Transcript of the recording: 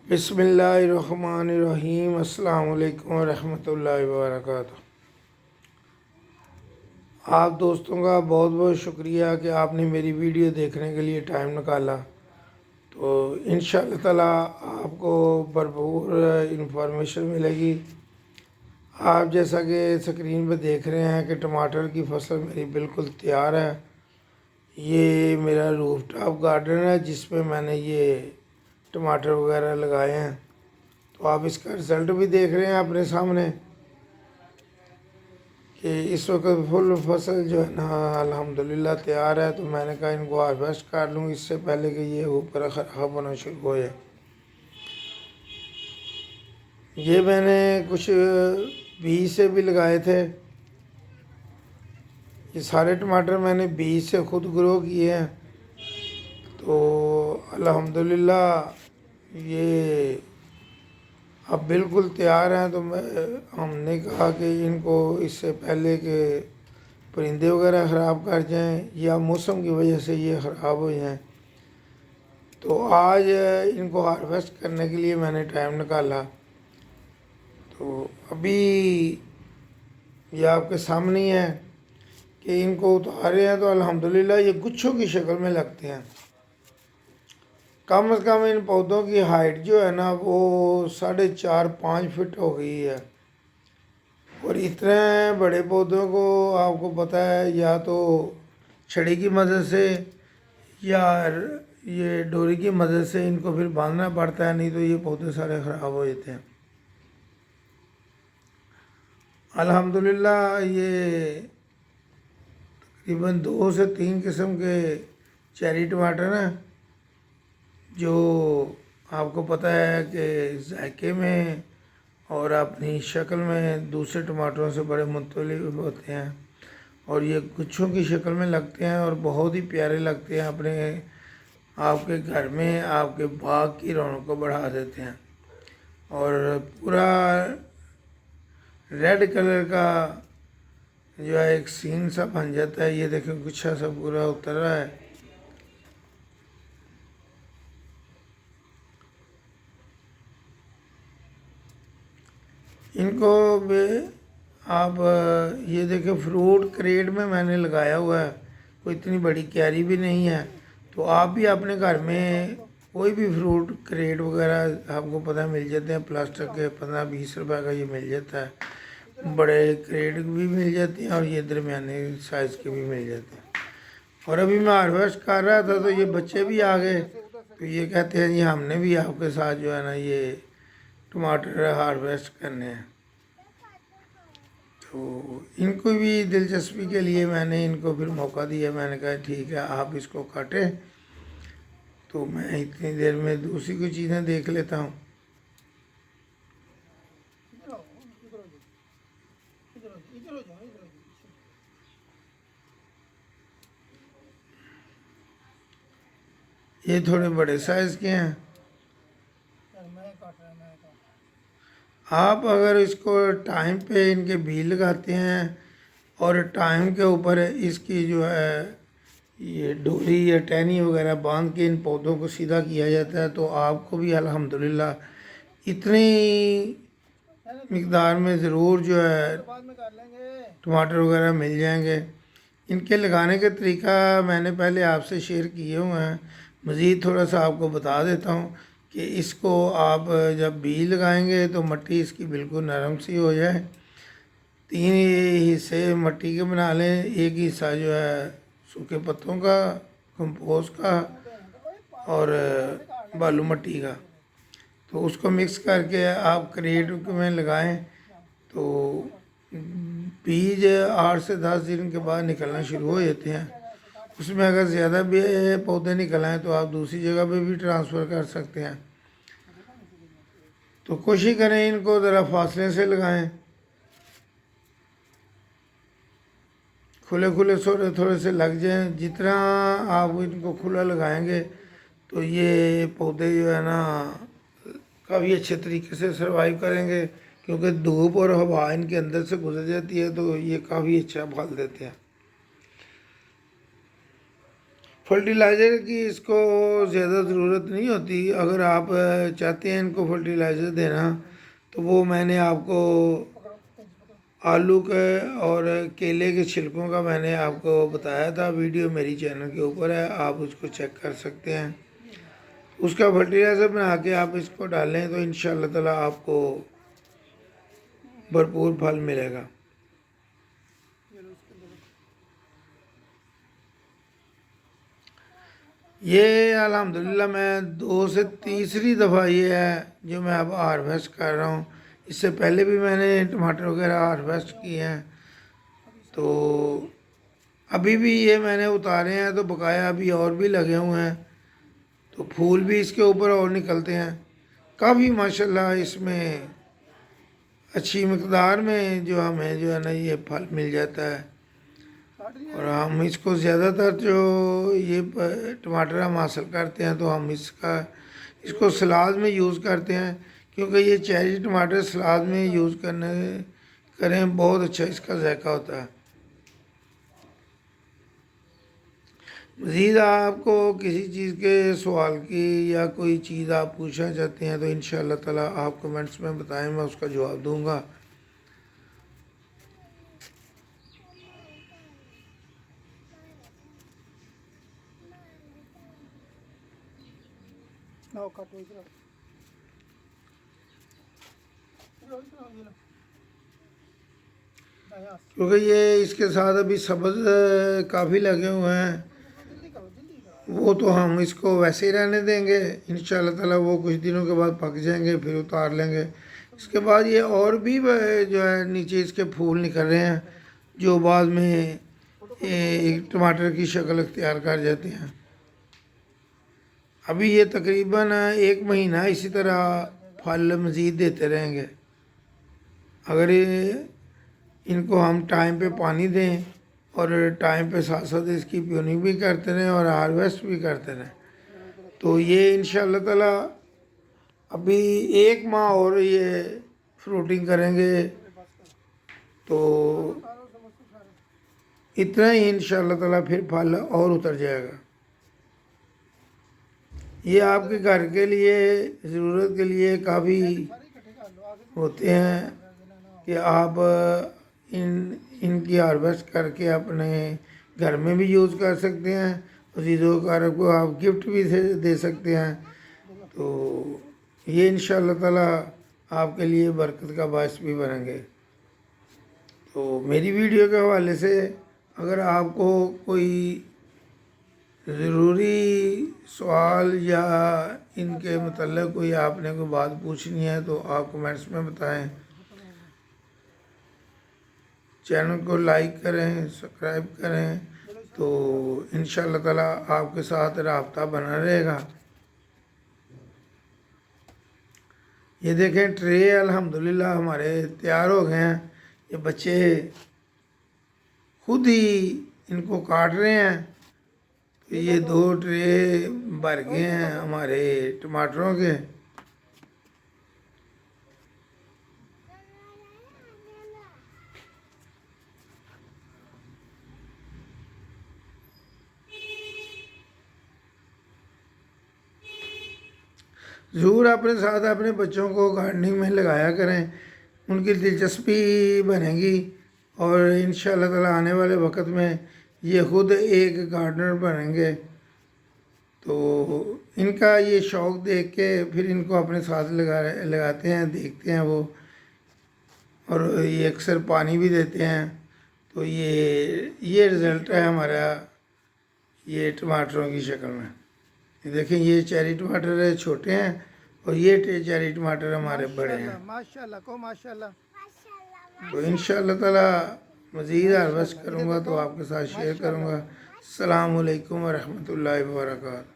बिस्मिल्लाहिर्रहमानिर्रहीम। अस्सलाम वालेकुम रहमतुल्लाहि व बरकातुहू। आप दोस्तों का बहुत बहुत शुक्रिया कि आपने मेरी वीडियो देखने के लिए टाइम निकाला। तो इंशाअल्लाह ताला आपको भरपूर इंफॉर्मेशन मिलेगी। आप जैसा कि स्क्रीन पर देख रहे हैं कि टमाटर की फसल मेरी बिल्कुल तैयार है। ये मेरा रूफटॉप गार्डन है जिसमें मैंने ये टमाटर वगैरह लगाए हैं। तो आप इसका रिज़ल्ट भी देख रहे हैं अपने सामने कि इस वक्त फुल फसल जो है ना अल्हम्दुलिल्लाह तैयार है। तो मैंने कहा इनको हार्वेस्ट कर लूँ इससे पहले कि ये ऊपर ख़राब होना शुरू हो जाए। ये मैंने कुछ बीज से भी लगाए थे। ये सारे टमाटर मैंने बीज से ख़ुद ग्रो किए हैं। तो अल्हम्दुलिल्लाह ये अब बिल्कुल तैयार हैं। तो हमने कहा कि इनको इससे पहले कि परिंदे वगैरह ख़राब कर जाएं या मौसम की वजह से ये ख़राब हो जाएं, तो आज इनको हार्वेस्ट करने के लिए मैंने टाइम निकाला। तो अभी ये आपके सामने ही है कि इनको उतारे हैं। तो अल्हम्दुलिल्लाह ये गुच्छों की शक्ल में लगते हैं। कम से कम इन पौधों की हाइट जो है ना वो 4.5-5 फीट हो गई है। और इतने बड़े पौधों को आपको पता है या तो छड़ी की मदद से या ये डोरी की मदद से इनको फिर बांधना पड़ता है, नहीं तो ये पौधे सारे ख़राब हो जाते हैं। अल्हम्दुलिल्लाह ये तकरीबन 2 से 3 किस्म के चेरी टमाटर हैं जो आपको पता है कि जायके में और अपनी शक्ल में दूसरे टमाटरों से बड़े मुख्तलिफ होते हैं। और ये गुच्छों की शक्ल में लगते हैं और बहुत ही प्यारे लगते हैं। अपने आपके घर में आपके बाग की रौनक को बढ़ा देते हैं। और पूरा रेड कलर का जो है एक सीन सा बन जाता है। ये देखें गुच्छा सा पूरा उतर रहा है। इनको भी आप ये देखें फ्रूट क्रेट में मैंने लगाया हुआ है, कोई इतनी बड़ी क्यारी भी नहीं है। तो आप भी अपने घर में कोई भी फ्रूट क्रेट वगैरह आपको पता मिल जाते हैं, प्लास्टिक के 15-20 रुपए का ये मिल जाता है। बड़े क्रेट भी मिल जाते हैं और ये दरमियाने साइज़ के भी मिल जाते हैं। और अभी मैं हार्वेस्ट कर रहा था तो ये बच्चे भी आ गए। तो ये कहते हैं जी हमने भी आपके साथ जो है ना ये टमाटर हार्वेस्ट करने हैं। तो इनको भी दिलचस्पी के लिए मैंने इनको फिर मौका दिया। मैंने कहा ठीक है आप इसको काटें, तो मैं इतनी देर में दूसरी कुछ चीज़ें देख लेता हूँ। ये थोड़े बड़े साइज़ के हैं। आप अगर इसको टाइम पे इनके बीज लगाते हैं और टाइम के ऊपर इसकी जो है ये डोरी या टहनी वगैरह बांध के इन पौधों को सीधा किया जाता है, तो आपको भी अल्हम्दुलिल्लाह इतनी मिकदार में ज़रूर जो है टमाटर वगैरह मिल जाएंगे। इनके लगाने का तरीका मैंने पहले आपसे शेयर किए हुए हैं। मज़ीद थोड़ा सा आपको बता देता हूँ कि इसको आप जब बीज लगाएंगे तो मिट्टी इसकी बिल्कुल नरम सी हो जाए। 3 हिस्से मिट्टी के बना लें। एक हिस्सा जो है सूखे पत्तों का, कंपोस्ट का और बालू मिट्टी का। तो उसको मिक्स करके आप क्रेट में लगाएं। तो बीज 8 से 10 दिन के बाद निकलना शुरू हो जाते हैं। उसमें अगर ज़्यादा भी पौधे निकल आएँ तो आप दूसरी जगह पे भी ट्रांसफ़र कर सकते हैं। तो कोशिश करें इनको ज़रा फासले से लगाएं। खुले खुले थोड़े थोड़े से लग जाएं। जितना आप इनको खुला लगाएंगे तो ये पौधे जो है ना काफ़ी अच्छे तरीके से सर्वाइव करेंगे, क्योंकि धूप और हवा इनके अंदर से गुजर जाती है। तो ये काफ़ी अच्छा फल देते हैं। फर्टिलाइज़र की इसको ज़्यादा ज़रूरत नहीं होती। अगर आप चाहते हैं इनको फर्टिलाइज़र देना तो वो मैंने आपको आलू के और केले के छिलकों का मैंने आपको बताया था, वीडियो मेरी चैनल के ऊपर है, आप उसको चेक कर सकते हैं। उसका फर्टिलाइज़र बना के आप इसको डालें तो इंशाअल्लाह ताला आपको भरपूर फल मिलेगा। ये अल्हम्दुलिल्लाह मैं 2 से तीसरी दफ़ा ये है जो मैं अब हार्वेस्ट कर रहा हूँ। इससे पहले भी मैंने टमाटर वगैरह हार्वेस्ट किए हैं, तो अभी भी ये मैंने उतारे हैं तो बकाया अभी और भी लगे हुए हैं, तो फूल भी इसके ऊपर और निकलते हैं। काफ़ी माशाल्लाह इसमें अच्छी मकदार में जो हमें जो है ना ये फल मिल जाता है। और हम इसको ज़्यादातर जो ये टमाटर हम हासिल करते हैं तो हम इसको सलाद में यूज़ करते हैं, क्योंकि ये चेरी टमाटर सलाद में यूज़ करें बहुत अच्छा इसका जायका होता है। मज़ीद आपको किसी चीज़ के सवाल की या कोई चीज़ आप पूछना चाहते हैं तो इंशाअल्लाह ताला आप कमेंट्स में बताएं, मैं उसका जवाब दूंगा। क्योंकि ये इसके साथ अभी सब्ज़ काफ़ी लगे हुए हैं, वो तो हम इसको वैसे ही रहने देंगे। इंशाअल्लाह ताला वो कुछ दिनों के बाद पक जाएंगे, फिर उतार लेंगे। इसके बाद ये और भी जो है नीचे इसके फूल निकल रहे हैं जो बाद में एक टमाटर की शक्ल अख्तियार कर जाते हैं। अभी ये तकरीबन 1 महीना इसी तरह फल मज़ीद देते रहेंगे। अगर ये इनको हम टाइम पे पानी दें और टाइम पे साथ साथ इसकी प्रूनिंग भी करते रहें और हार्वेस्ट भी करते रहें तो ये इंशाअल्लाह ताला अभी 1 माह और ये फ्रूटिंग करेंगे, तो इतना ही इंशाअल्लाह ताला फिर फल और उतर जाएगा। ये आपके घर के लिए ज़रूरत के लिए काफ़ी होते हैं कि आप इनकी हार्वेस्ट करके अपने घर में भी यूज़ कर सकते हैं, अज़ीज़ों कारब को आप गिफ्ट भी दे सकते हैं। तो ये इंशाअल्लाह ताला आपके लिए बरकत का बायस भी बनेंगे। तो मेरी वीडियो के हवाले से अगर आपको कोई ज़रूरी सवाल या इनके मतलब कोई आपने कोई बात पूछनी है तो आप कमेंट्स में बताएं। चैनल को लाइक करें, सब्सक्राइब करें, तो इंशाअल्लाह ताला आपके साथ राब्ता बना रहेगा। ये देखें ट्रे अल्हम्दुलिल्लाह हमारे तैयार हो गए हैं। ये बच्चे खुद ही इनको काट रहे हैं, तो ये 2 ट्रे भर गए हैं हमारे टमाटरों के। ज़रूर अपने साथ अपने बच्चों को गार्डनिंग में लगाया करें, उनकी दिलचस्पी बनेगी और इंशाअल्लाह ताला आने वाले वक्त में ये ख़ुद एक गार्डनर बनेंगे। तो इनका ये शौक़ देख के फिर इनको अपने साथ लगाते हैं, देखते हैं वो, और ये अक्सर पानी भी देते हैं। तो ये रिज़ल्ट है हमारा ये टमाटरों की शक्ल में। देखें ये चेरी टमाटर है, छोटे हैं, और ये चेरी टमाटर हमारे बड़े हैं। माशाल्लाह को माशाल्लाह। तो इंशाअल्लाह ताला मज़ीद हार्वेस्ट करूँगा तो आपके साथ शेयर करूँगा। अस्सलामु अलैकुम व रहमतुल्लाहि व बरकातहू।